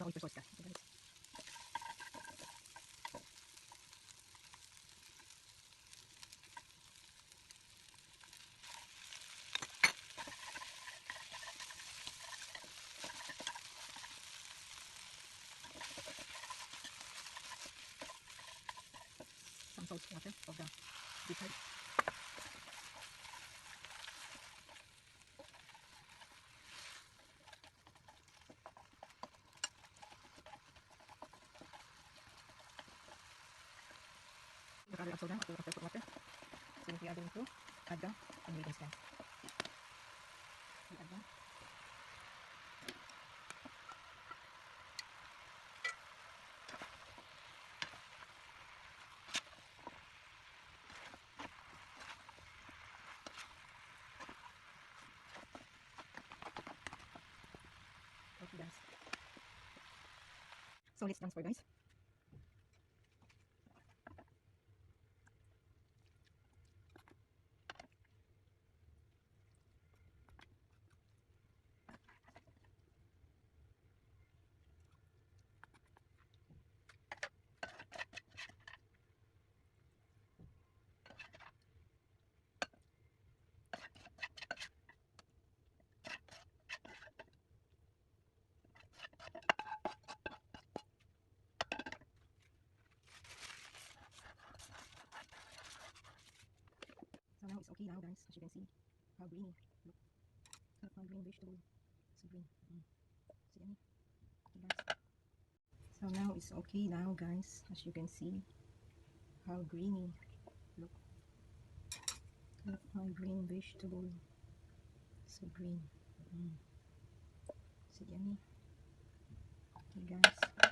na oyster sauce ka. Okay, guys. Some salt water of the gizzard. The color of soda to after water. So we are going to add the ingredients guys. We add them. Okay guys. So let's transfer guys. So now it's okay now guys, as you can see how greeny. Look, how green vegetable. So green. So yummy. Okay guys. So now it's okay now guys, as you can see how greeny. Look how green vegetable. So green. So yummy. Okay guys.